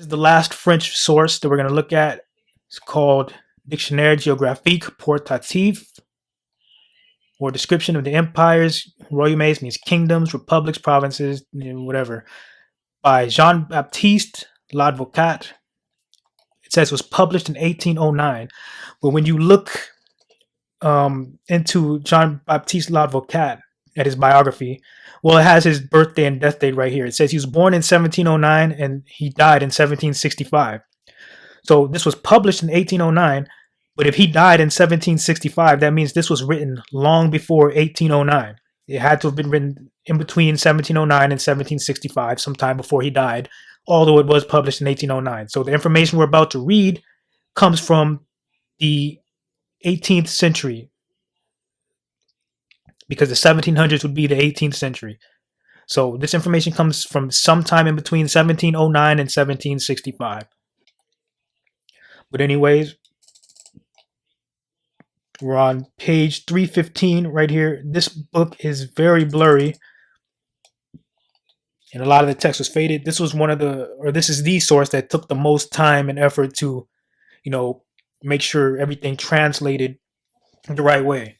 the last French source that we're going to look at. It's called Dictionnaire geographique portatif, or description of the empires. Royaumes means kingdoms, republics, provinces, whatever. By Jean Baptiste Ladvocat. It says it was published in 1809. But when you look into Jean Baptiste Ladvocat at his biography, well, it has his birthday and death date right here. It says he was born in 1709 and he died in 1765. So this was published in 1809, but if he died in 1765, that means this was written long before 1809. It had to have been written in between 1709 and 1765, sometime before he died, although it was published in 1809. So the information we're about to read comes from the 18th century, because the 1700s would be the 18th century. So this information comes from sometime in between 1709 and 1765. But anyways, we're on page 315 right here. This book is very blurry, and a lot of the text was faded. This was this is the source that took the most time and effort to, make sure everything translated the right way.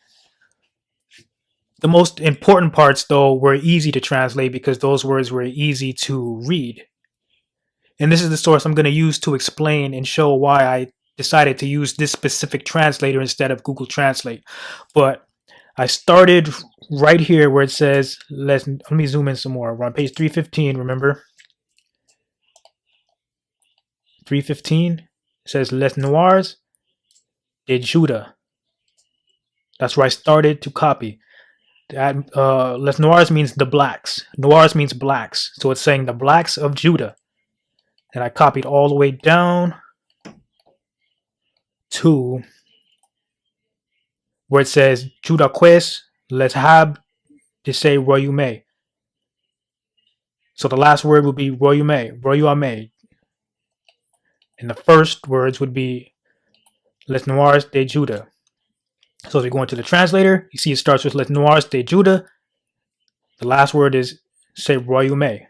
The most important parts, though, were easy to translate because those words were easy to read. And this is the source I'm going to use to explain and show why I decided to use this specific translator instead of Google Translate. But I started right here where it says, let me zoom in some more. We're on page 315, remember? 315, it says Les Noirs de Juda. That's where I started to copy. Les Noirs means the blacks. Noirs means blacks. So it's saying the blacks of Judah. And I copied all the way down to where it says Judaques les hab de se royaumes. So the last word would be royaume. And the first words would be Les Noirs de Juda. So if you go into the translator, you see it starts with Les Noirs de Juda. The last word is say royaume.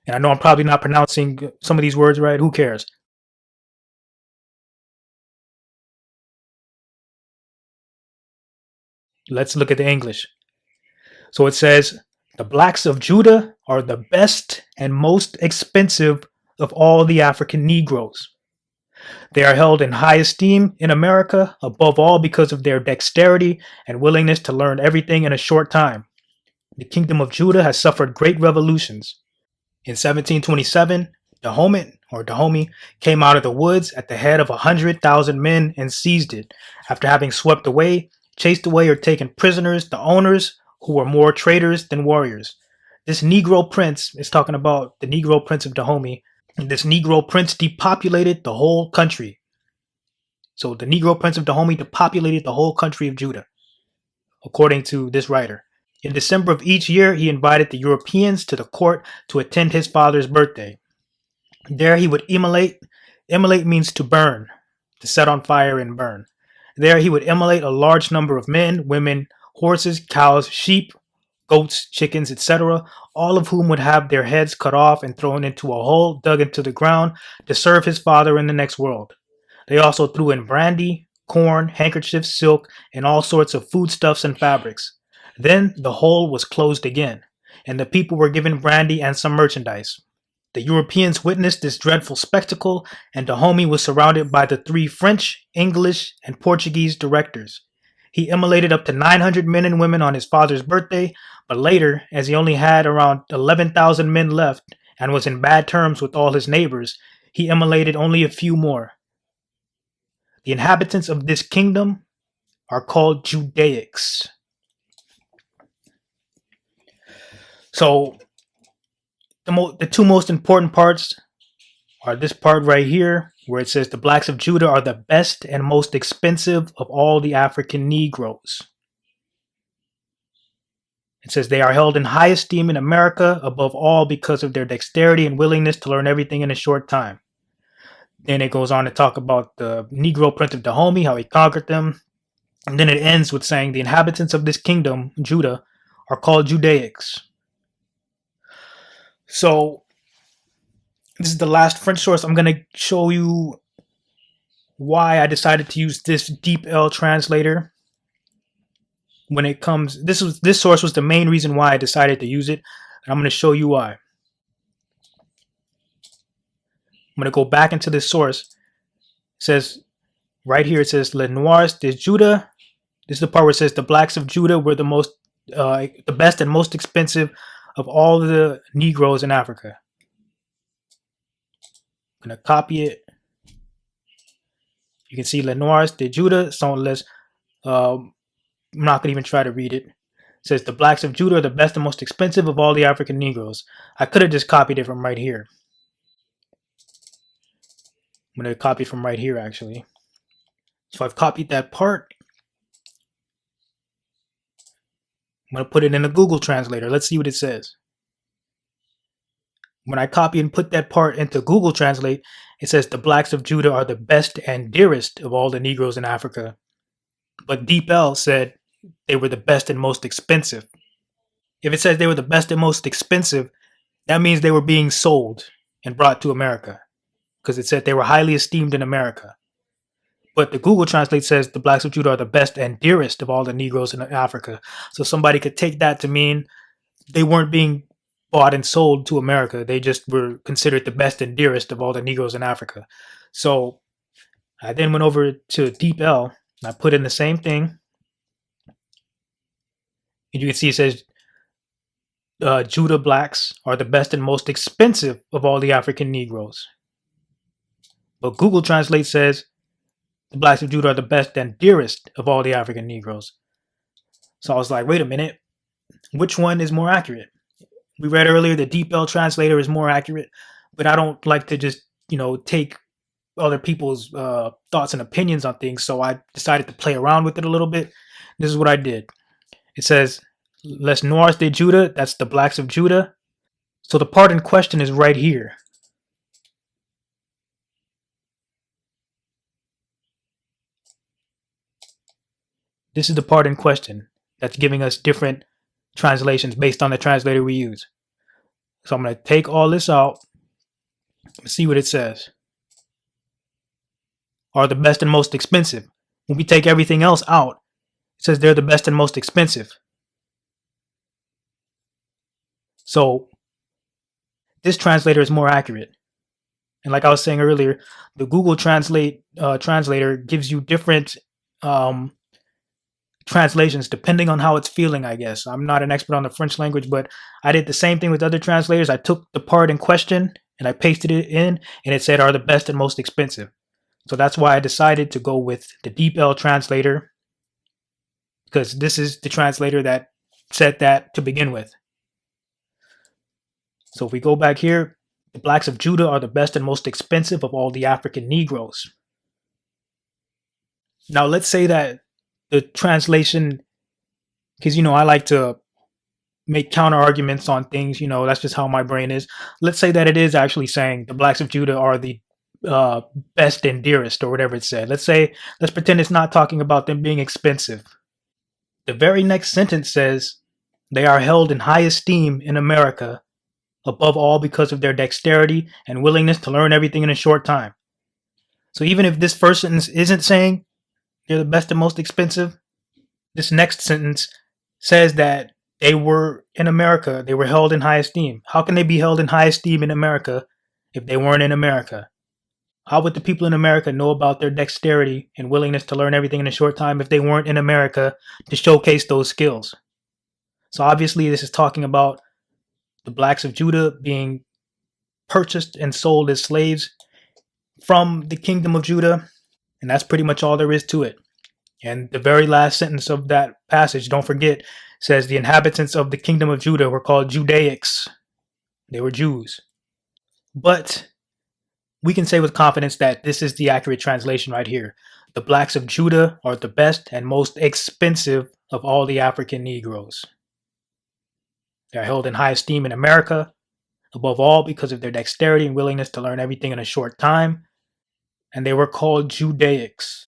And I know I'm probably not pronouncing some of these words right. Who cares? Let's look at the English. So it says, the blacks of Judah are the best and most expensive of all the African Negroes. They are held in high esteem in America, above all because of their dexterity and willingness to learn everything in a short time. The kingdom of Judah has suffered great revolutions. In 1727, Dahomey came out of the woods at the head of 100,000 men and seized it, after having chased away or taken prisoners the owners who were more traitors than warriors. This Negro prince is talking about the Negro prince of Dahomey. This Negro prince depopulated the whole country. So the Negro prince of Dahomey depopulated the whole country of Judah, according to this writer. In December of each year, he invited the Europeans to the court to attend his father's birthday. There he would immolate. Immolate means to burn, to set on fire and burn. There he would immolate a large number of men, women, horses, cows, sheep, goats, chickens, etc., all of whom would have their heads cut off and thrown into a hole dug into the ground to serve his father in the next world. They also threw in brandy, corn, handkerchiefs, silk, and all sorts of foodstuffs and fabrics. Then the hole was closed again, and the people were given brandy and some merchandise. The Europeans witnessed this dreadful spectacle, and Dahomey was surrounded by the 3 French, English, and Portuguese directors. He immolated up to 900 men and women on his father's birthday, but later, as he only had around 11,000 men left and was in bad terms with all his neighbors, he immolated only a few more. The inhabitants of this kingdom are called Judaics. So the 2 most important parts are this part right here, where it says the blacks of Judah are the best and most expensive of all the African Negroes. It says they are held in high esteem in America, above all because of their dexterity and willingness to learn everything in a short time. Then it goes on to talk about the Negro prince of Dahomey, how he conquered them. And then it ends with saying the inhabitants of this kingdom, Judah, are called Judaics. So This is the last French source. I'm going to show you why I decided to use this DeepL translator. When it comes, this source was the main reason why I decided to use it, and I'm going to show you why. I'm going to go back into this source. It says right here, it says Les Noirs de Juda. This is the part where it says the blacks of Judah were the best and most expensive of all the Negroes in Africa. I'm going to copy it. You can see Les Noirs de Juda sont les. I'm not going to even try to read it. It says the blacks of Judah are the best and most expensive of all the African Negroes. I could have just copied it from right here. I'm going to copy from right here, actually. So I've copied that part. I'm going to put it in a Google Translator. Let's see what it says. When I copy and put that part into Google Translate, it says the blacks of Judah are the best and dearest of all the Negroes in Africa. But DeepL said they were the best and most expensive. If it says they were the best and most expensive, that means they were being sold and brought to America, because it said they were highly esteemed in America. But the Google Translate says the blacks of Judah are the best and dearest of all the Negroes in Africa. So somebody could take that to mean they weren't being bought and sold to America. They just were considered the best and dearest of all the Negroes in Africa. So I then went over to DeepL and I put in the same thing. And you can see it says Judah blacks are the best and most expensive of all the African Negroes. But Google Translate says the blacks of Judah are the best and dearest of all the African Negroes. So I was like, wait a minute, which one is more accurate? We read earlier the DeepL translator is more accurate, but I don't like to just, take other people's thoughts and opinions on things. So I decided to play around with it a little bit. This is what I did. It says, Les Noirs de Judah, that's the blacks of Judah. So the part in question is right here. This is the part in question that's giving us different translations based on the translator we use. So I'm going to take all this out and see what it says. Are the best and most expensive. When we take everything else out, it says they're the best and most expensive. So this translator is more accurate. And like I was saying earlier, the Google translator gives you different translations depending on how it's feeling, I guess. I'm not an expert on the French language, but I did the same thing with other translators. I took the part in question and I pasted it in, and it said are the best and most expensive. So that's why I decided to go with the DeepL translator, because this is the translator that said that to begin with. So if we go back here, the blacks of Judah are the best and most expensive of all the African Negroes. Now let's say that the translation, because I like to make counter arguments on things, that's just how my brain is. Let's say that it is actually saying the blacks of Judah are the best and dearest, or whatever it said. Let's pretend it's not talking about them being expensive. The very next sentence says they are held in high esteem in America, above all because of their dexterity and willingness to learn everything in a short time. So even if this first sentence isn't saying they're the best and most expensive, this next sentence says that they were in America. They were held in high esteem. How can they be held in high esteem in America if they weren't in America? How would the people in America know about their dexterity and willingness to learn everything in a short time if they weren't in America to showcase those skills? So obviously this is talking about the blacks of Judah being purchased and sold as slaves from the kingdom of Judah. And that's pretty much all there is to it. And the very last sentence of that passage, don't forget, says the inhabitants of the kingdom of Judah were called Judaics. They were Jews. But we can say with confidence that this is the accurate translation right here. The blacks of Judah are the best and most expensive of all the African Negroes. They are held in high esteem in America, above all because of their dexterity and willingness to learn everything in a short time. And they were called Judaics.